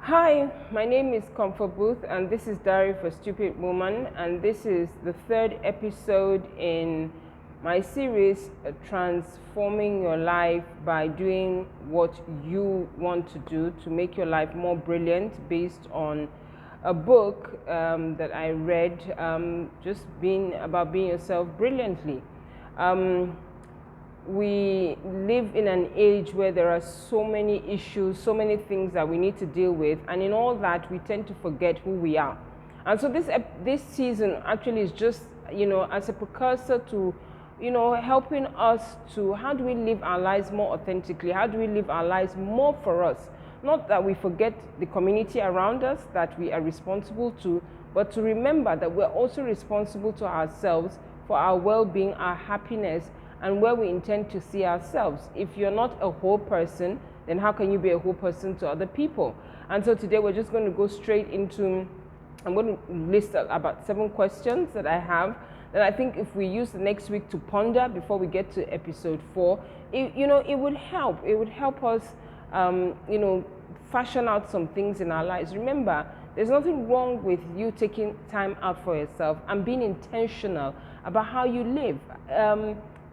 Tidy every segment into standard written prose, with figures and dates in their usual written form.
Hi, my name is Comfort Booth, and this is Diary for Stupid Woman, and this is the third episode in my series, Transforming Your Life by Doing What You Want to Do to Make Your Life More Brilliant, based on a book that I read, just being about being yourself brilliantly. We live in an age where there are so many issues, so many things that we need to deal with, and in all that we tend to forget who we are. And so this season actually is just, as a precursor to, helping us to, how do we live our lives more authentically? How do we live our lives more for us? Not that we forget the community around us that we are responsible to, but to remember that we're also responsible to ourselves for our well-being, our happiness, and where we intend to see ourselves. If you're not a whole person, then how can you be a whole person to other people? And so today we're just going to go straight into, I'm going to list about 7 questions that I have that I think if we use the next week to ponder before we get to episode 4, it would help. It would help us, fashion out some things in our lives. Remember, there's nothing wrong with you taking time out for yourself and being intentional about how you live.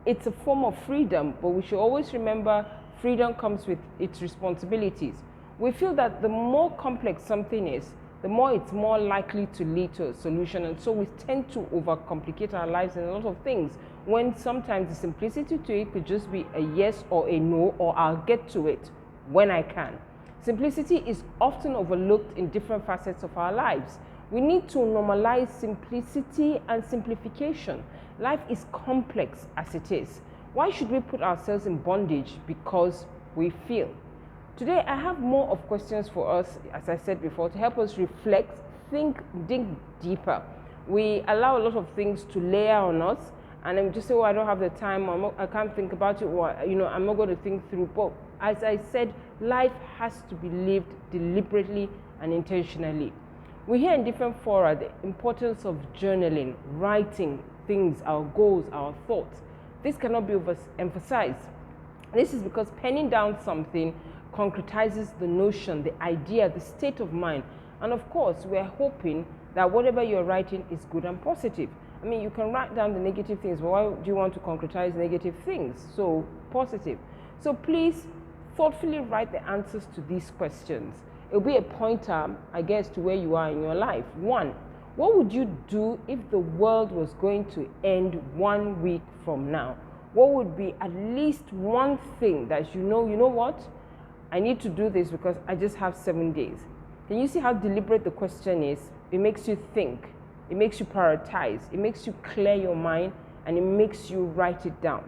It's a form of freedom, but we should always remember freedom comes with its responsibilities. We feel that the more complex something is, the more it's more likely to lead to a solution, and so we tend to overcomplicate our lives in a lot of things, when sometimes the simplicity to it could just be a yes or a no, or I'll get to it when I can. Simplicity is often overlooked in different facets of our lives. We need to normalize simplicity and simplification. Life is complex as it is. Why should we put ourselves in bondage because we feel? Today, I have more of questions for us, as I said before, to help us reflect, think, dig deeper. We allow a lot of things to layer on us, and then we just say, oh, I don't have the time, or I can't think about it, or, I'm not going to think through. But as I said, life has to be lived deliberately and intentionally. We hear in different fora the importance of journaling, writing things, our goals, our thoughts. This cannot be overemphasized. This is because penning down something concretizes the notion, the idea, the state of mind. And of course, we're hoping that whatever you're writing is good and positive. I mean, you can write down the negative things, but why do you want to concretize negative things? So positive. So please thoughtfully write the answers to these questions. It'll be a pointer, I guess, to where you are in your life. 1, what would you do if the world was going to end 1 week from now? What would be at least one thing that you know what? I need to do this because I just have 7 days. Can you see how deliberate the question is? It makes you think. It makes you prioritize. It makes you clear your mind, and it makes you write it down.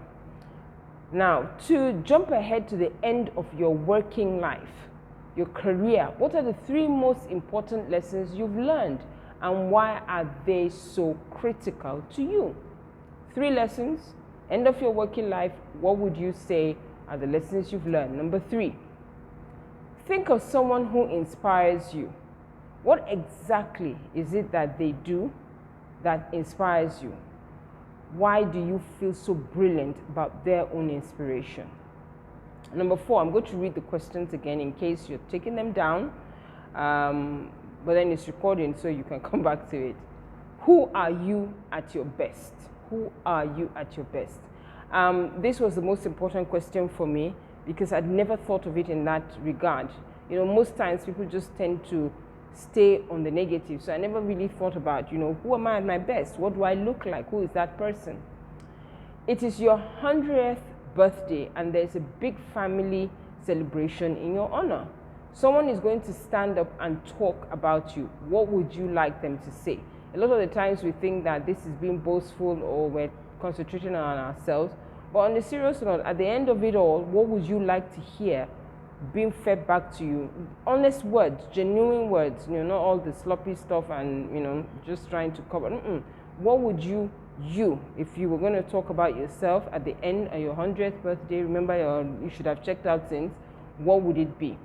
Now, to jump ahead to the end of your working life, your career, what are the 3 most important lessons you've learned, and why are they so critical to you? 3 lessons, end of your working life, what would you say are the lessons you've learned? Number 3, think of someone who inspires you. What exactly is it that they do that inspires you? Why do you feel so brilliant about their own inspiration? Number 4, I'm going to read the questions again in case you're taking them down, but then it's recording so you can come back to it. Who are you at your best? Who are you at your best? This was the most important question for me because I'd never thought of it in that regard. Most times people just tend to stay on the negative, so I never really thought about, who am I at my best? What do I look like? Who is that person? It is your 100th birthday, and there's a big family celebration in your honor. Someone is going to stand up and talk about you. What would you like them to say? A lot of the times we think that this is being boastful or we're concentrating on ourselves, but on the serious note, at the end of it all, what would you like to hear being fed back to you? Honest words, genuine words, not all the sloppy stuff and just trying to cover. What would you, if you were going to talk about yourself at the end of your 100th birthday, remember you should have checked out since, what would it be?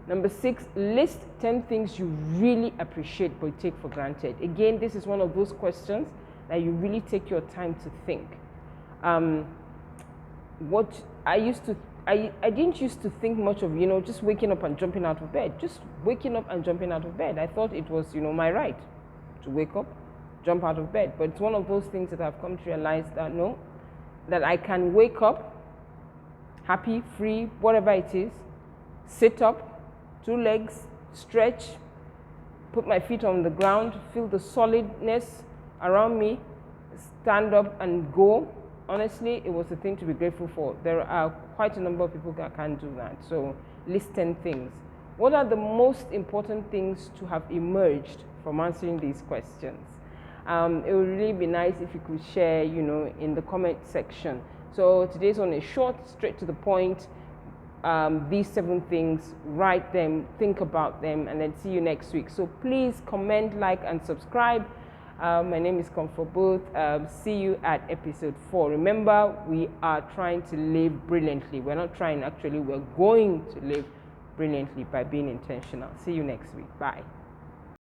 Number 6, list 10 things you really appreciate but take for granted. Again, this is one of those questions that you really take your time to think. I didn't used to think much of, just waking up and jumping out of bed. Just waking up and jumping out of bed. I thought it was, my right to wake up, jump out of bed. But it's one of those things that I've come to realize that no, that I can wake up happy, free, whatever it is, sit up, 2 legs, stretch, put my feet on the ground, feel the solidness around me, stand up and go. Honestly, it was a thing to be grateful for. There are quite a number of people that can't do that. So list 10 things. What are the most important things to have emerged from answering these questions? It would really be nice if you could share, in the comment section. So today's one is short, straight to the point. These 7 things, write them, think about them, and then see you next week. So please comment, like, and subscribe. My name is Comfort Booth. See you at episode 4. Remember, we are trying to live brilliantly. We're not trying, actually, we're going to live brilliantly by being intentional. See you next week. Bye.